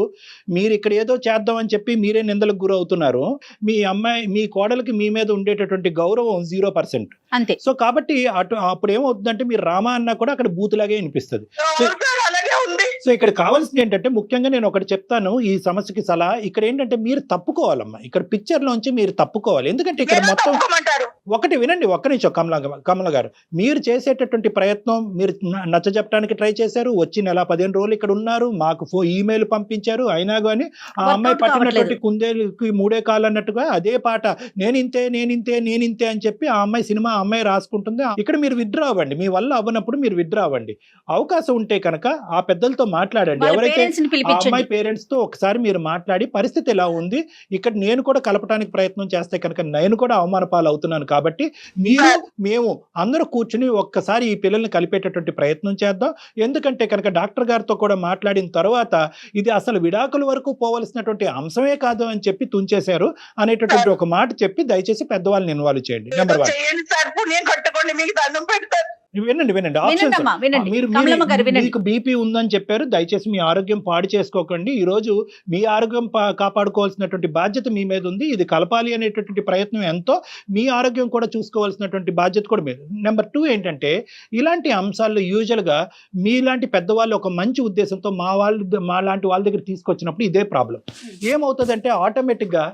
మీరు ఇక్కడ ఏదో చేద్దామని చెప్పి మీరే నిందలకు గురవుతున్నారు. మీ అమ్మాయి మీ కోడలికి మీ మీద ఉండేటటువంటి గౌరవం 0%. అంతే. సో కాబట్టి అప్పుడు ఏమవుతుందంటే మీరు రామా అన్నా కూడా అక్కడ బూతులాగే వినిపిస్తుంది. అలాగే ఉంది. సో ఇక్కడ కావాల్సింది ఏంటంటే ముఖ్యంగా నేను ఒకటి చెప్తాను ఈ సమస్యకి సలహా. ఇక్కడ ఏంటంటే మీరు తప్పుకోవాలమ్మా, ఇక్కడ పిక్చర్ లోంచి మీరు తప్పుకోవాలి. ఎందుకంటే ఇక్కడ మొత్తం ఒకటి వినండి, ఒక్క నిమిషం కమల గారు, మీరు చేసేటటువంటి ప్రయత్నం మీరు నచ్చజెప్పడానికి ట్రై చేశారు, వచ్చి నెల 15 రోజులు ఇక్కడ ఉన్నారు, మాకు ఈమెయిల్ పంపించారు, అయినా కానీ ఆ అమ్మాయి పట్టినటువంటి కుందేలుకి 3 కాళ్ళు అన్నట్టుగా అదే పాట నేనింతే అని చెప్పి ఆ అమ్మాయి సినిమా ఆ అమ్మాయి రాసుకుంటుంది. ఇక్కడ మీరు విత్డ్రా అవ్వండి, మీ వల్ల అవ్వనప్పుడు మీరు విత్డ్రా అవ్వండి. అవకాశం ఉంటే కనుక ఆ పెద్దలతో మాట్లాడండి, ఎవరైతే ఆ అమ్మాయి పేరెంట్స్ తో ఒకసారి మీరు మాట్లాడి పరిస్థితి ఎలా ఉంది, ఇక్కడ నేను కూడా కలపడానికి ప్రయత్నం చేస్తే కనుక నేను కూడా అవమాన పాలు అవుతున్నాను కాబట్టి మేము అందరూ కూర్చుని ఒక్కసారి ఈ పిల్లల్ని కలిపేటటువంటి ప్రయత్నం చేద్దాం. ఎందుకంటే కనుక డాక్టర్ గారితో కూడా మాట్లాడిన తర్వాత ఇది అసలు విడాకుల వరకు పోవలసినటువంటి అంశమే కాదు అని చెప్పి తుంచేశారు అనేటటువంటి ఒక మాట చెప్పి దయచేసి పెద్దవాళ్ళని ఇన్వాల్వ్ చేయండి. నెంబర్ 1 వినండి మీకు బీపీ ఉందని చెప్పారు, దయచేసి మీ ఆరోగ్యం పాడు చేసుకోకండి. ఈ రోజు మీ ఆరోగ్యం కాపాడుకోవాల్సినటువంటి బాధ్యత మీ మీద ఉంది. ఇది కలపాలి అనేటటువంటి ప్రయత్నం ఎంతో, మీ ఆరోగ్యం కూడా చూసుకోవాల్సినటువంటి బాధ్యత కూడా మీరు. నెంబర్ 2 ఏంటంటే ఇలాంటి అంశాల్లో యూజువల్ గా మీలాంటి పెద్దవాళ్ళు ఒక మంచి ఉద్దేశంతో మా లాంటి వాళ్ళ దగ్గర తీసుకొచ్చినప్పుడు ఇదే ప్రాబ్లం ఏమవుతుందంటే ఆటోమేటిక్ గా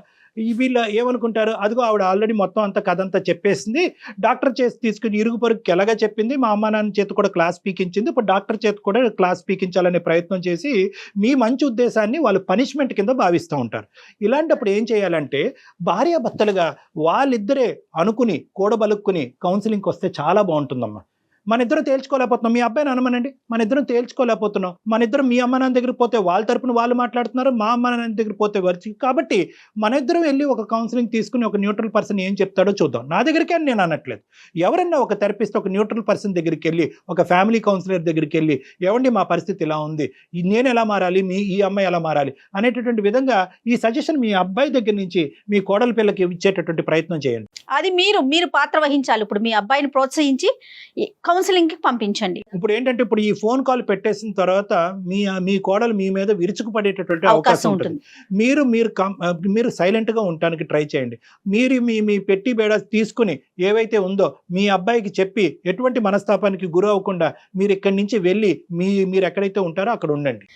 వీళ్ళు ఏమనుకుంటారు, అదిగో ఆవిడ ఆల్రెడీ మొత్తం అంతా కథ అంతా చెప్పేసింది, డాక్టర్ చేసి తీసుకుని ఇరుగు పొరుగుకి ఎలాగా చెప్పింది, మా అమ్మ నాన్న చేతి కూడా క్లాస్ పీకించింది, ఇప్పుడు డాక్టర్ చేతి కూడా క్లాస్ పీకించాలనే ప్రయత్నం చేసి మీ మంచి ఉద్దేశాన్ని వాళ్ళు పనిష్మెంట్ కింద భావిస్తూ ఉంటారు. ఇలాంటప్పుడు ఏం చేయాలంటే భార్యాభర్తలుగా వాళ్ళిద్దరే అనుకుని కూడబలుక్కుని కౌన్సిలింగ్కి వస్తే చాలా బాగుంటుందమ్మా. మన ఇద్దరం తేల్చుకోలేకపోతున్నాం, మీ అబ్బాయిని అనమనండి, మన ఇద్దరం తేల్చుకోలేకపోతున్నాం, మన ఇద్దరం మీ అమ్మ నాన్న దగ్గర పోతే వాళ్ళ తరపున వాళ్ళు మాట్లాడుతున్నారు, మా అమ్మ నాన్న దగ్గర పోతే వచ్చి, కాబట్టి మన ఇద్దరం వెళ్ళి ఒక కౌన్సిలింగ్ తీసుకుని ఒక న్యూట్రల్ పర్సన్ ఏం చెప్తాడో చూద్దాం. నా దగ్గరికి అని నేను అనట్లేదు, ఎవరైనా ఒక థెరపిస్ట్ ఒక న్యూట్రల్ పర్సన్ దగ్గరికి వెళ్ళి ఒక ఫ్యామిలీ కౌన్సిలర్ దగ్గరికి వెళ్ళి ఏమండి మా పరిస్థితి ఇలా ఉంది, నేను ఎలా మారాలి, ఈ అమ్మాయి ఎలా మారాలి అనేటటువంటి విధంగా ఈ సజెషన్ మీ అబ్బాయి దగ్గర నుంచి మీ కోడల పిల్లకి ఇచ్చేటటువంటి ప్రయత్నం చేయండి. అది మీరు పాత్ర వహించాలి. ఇప్పుడు మీ అబ్బాయిని ప్రోత్సహించి కౌన్సిలింగ్ కి పంపించండి. ఇప్పుడు ఏంటంటే ఇప్పుడు ఈ ఫోన్ కాల్ పెట్టేసిన తర్వాత మీ కోడలు మీ మీద విరుచుకుపడేటటువంటి అవకాశం ఉంటుంది. మీరు సైలెంట్ గా ఉండడానికి ట్రై చేయండి. మీరు మీ పెట్టి బేడా తీసుకుని ఏవైతే ఉందో మీ అబ్బాయికి చెప్పి ఎటువంటి మనస్తాపానికి గురి అవ్వకుండా మీరు ఇక్కడి నుంచి వెళ్ళి మీరు ఎక్కడైతే ఉంటారో అక్కడ ఉండండి.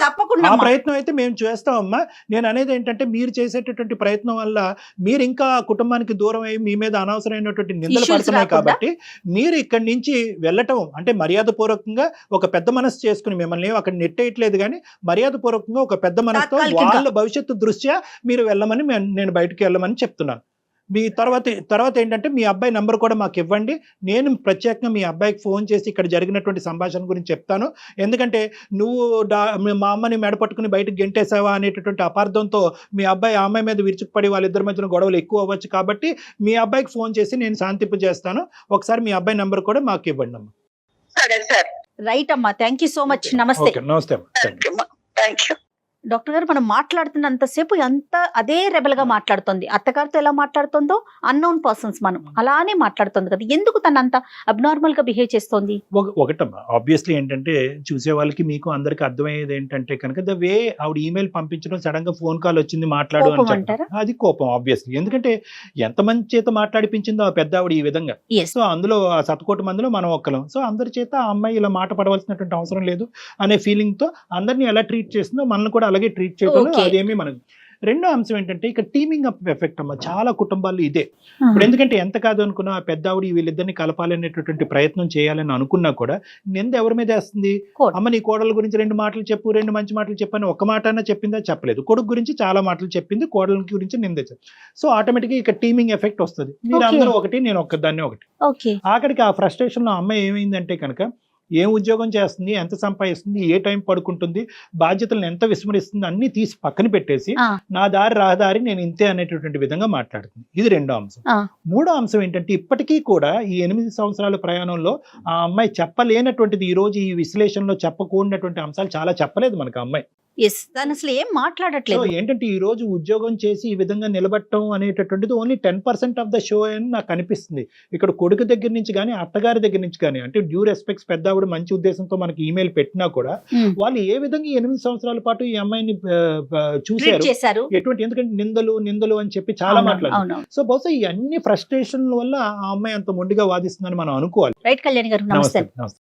తప్పకుండా ఆ ప్రయత్నం అయితే మేము చేస్తామమ్మా. నేను అనేది ఏంటంటే మీరు చేసేటటువంటి ప్రయత్నం వల్ల మీరు ఇంకా కుటుంబానికి దూరం అయ్యి మీ మీద అనవసరమైనటువంటి నిందలు పడుతున్నాయి. కాబట్టి మీరు ఇక్కడి నుంచి వెళ్ళటం అంటే మర్యాద పూర్వకంగా ఒక పెద్ద మనసు చేసుకుని, మిమ్మల్ని అక్కడ నెట్టేయట్లేదు కానీ మర్యాద పూర్వకంగా ఒక పెద్ద మనసుతో వాళ్ళ భవిష్యత్తు దృష్ట్యా మీరు వెళ్ళమని నేను బయటకు వెళ్ళమని చెప్తున్నాను. మీ తర్వాత ఏంటంటే మీ అబ్బాయి నంబర్ కూడా మాకు ఇవ్వండి, నేను ప్రత్యేకంగా మీ అబ్బాయికి ఫోన్ చేసి ఇక్కడ జరిగినటువంటి సంభాషణ గురించి చెప్తాను. ఎందుకంటే నువ్వు మా అమ్మని మెడపట్టుకుని బయటకు గెంటేసావా అనేటటువంటి అపార్థంతో మీ అబ్బాయి ఆ అమ్మాయి మీద విరుచుకుపడి వాళ్ళిద్దరి మధ్యన గొడవలు ఎక్కువ అవ్వచ్చు. కాబట్టి మీ అబ్బాయికి ఫోన్ చేసి నేను శాంతింపు చేస్తాను, ఒకసారి మీ అబ్బాయి నంబర్ కూడా మాకు ఇవ్వండి అమ్మా. సరే సార్. రైట్ అమ్మా, థ్యాంక్ యూ సో మచ్. నమస్తే. నమస్తే. Thank you. డాక్టర్ గారు మనం మాట్లాడుతున్నంతసేపు అదే రెబల్ గా మాట్లాడుతుంది, అత్తగారితో ఎలా మాట్లాడుతుందో అన్నోన్ పర్సన్స్ మనం అలానే మాట్లాడుతుంది కదా, ఎందుకు తన అంత అబ్నార్మల్ గా బిహేవ్ చేస్తోంది? ఒకటమ్మా ఆబ్వియస్లీ ఏంటంటే చూసే వాళ్ళకి మీకు అందరికి అర్థమయ్యేది ఏంటంటే కనుక ద వే ఆవిడ ఈమెయిల్ పంపించడం, సడన్ గా ఫోన్ కాల్ వచ్చింది మాట్లాడు అని చెప్పారు, అది కోపం ఆబ్వియస్లీ. ఎందుకంటే ఎంతమంది చేత మాట్లాడిపించిందో ఆ పెద్ద ఆవిడ ఈ విధంగా. సో అందులో ఆ 1,000,000 మందిలో మనం ఒక్కలం. సో అందరి చేత ఆ అమ్మాయి ఇలా మాట పడవలసినటువంటి అవసరం లేదు అనే ఫీలింగ్ తో అందరినీ ఎలా ట్రీట్ చేస్తుందో మనల్ని కూడా అలాగే ట్రీట్ చేయడం అదేమీ మనకు. రెండో అంశం ఏంటంటే ఇక టీమింగ్ అప్ ఎఫెక్ట్ అమ్మ, చాలా కుటుంబాల్లో ఇదే. ఇప్పుడు ఎందుకంటే ఎంత కాదు అనుకున్నా పెద్ద ఆవిడ వీళ్ళిద్దరిని కలపాలనేటటువంటి ప్రయత్నం చేయాలని అనుకున్నా కూడా నింద ఎవరి మీద వేస్తుంది? అమ్మ నీ కోడల గురించి 2 మాటలు చెప్పు, 2 మంచి మాటలు చెప్పని ఒక్క మాట అన్నా చెప్పిందా? చెప్పలేదు. కొడుకు గురించి చాలా మాటలు చెప్పింది, కోడల గురించి నింద. సో ఆటోమేటిక్ గా ఇక టీమింగ్ ఎఫెక్ట్ వస్తుంది. మీరు అందరూ ఒకటి, నేను ఒక్కదాన్ని ఒకటి. ఆఖరికి ఆ ఫ్రస్ట్రేషన్ లో అమ్మాయి ఏమైందంటే కనుక ఏం ఉద్యోగం చేస్తుంది, ఎంత సంపాదిస్తుంది, ఏ టైం పడుకుంటుంది, బాధ్యతలను ఎంత విస్మరిస్తుంది అన్ని తీసి పక్కన పెట్టేసి నా దారి రహదారి నేను ఇంతే అనేటటువంటి విధంగా మాట్లాడుతుంది. ఇది రెండో అంశం. మూడో అంశం ఏంటంటే ఇప్పటికీ కూడా ఈ 8 సంవత్సరాల ప్రయాణంలో ఆ అమ్మాయి చెప్పలేనటువంటిది, ఈ రోజు ఈ విశ్లేషణలో చెప్పకూడనటువంటి అంశాలు చాలా చెప్పలేదు మనకు అమ్మాయి. ఎస్ తను అసలు ఏం సో మాట్లాడట్లేదు. ఏంటంటే ఈ రోజు ఉద్యోగం చేసి ఈ విధంగా నిలబడటం అనేటటువంటిది ఓన్లీ 10% ఆఫ్ ద షో అని నాకు అనిపిస్తుంది. ఇక్కడ కొడుకు దగ్గర నుంచి కానీ అత్తగారి దగ్గర నుంచి కానీ, అంటే డ్యూ రెస్పెక్ట్స్, పెద్ద ఆవిడ మంచి ఉద్దేశంతో మనకి ఈమెయిల్ పెట్టినా కూడా Hmm. వాళ్ళు ఏ విధంగా 8 సంవత్సరాల పాటు ఈ అమ్మాయిని ట్రీట్ చూశారు, చేశారు. ఎటువంటి, ఎందుకంటే నిందలు అని చెప్పి చాలా మాట్లాడారు. అవును. సో బహుశా ఈ అన్ని ఫ్రస్ట్రేషన్ వల్ల ఆ అమ్మాయి అంత మొండిగా వాదిస్తుందని మనం అనుకోవాలి. రైట్ కళ్యాణ్ గారు, నమస్తే. నమస్తే.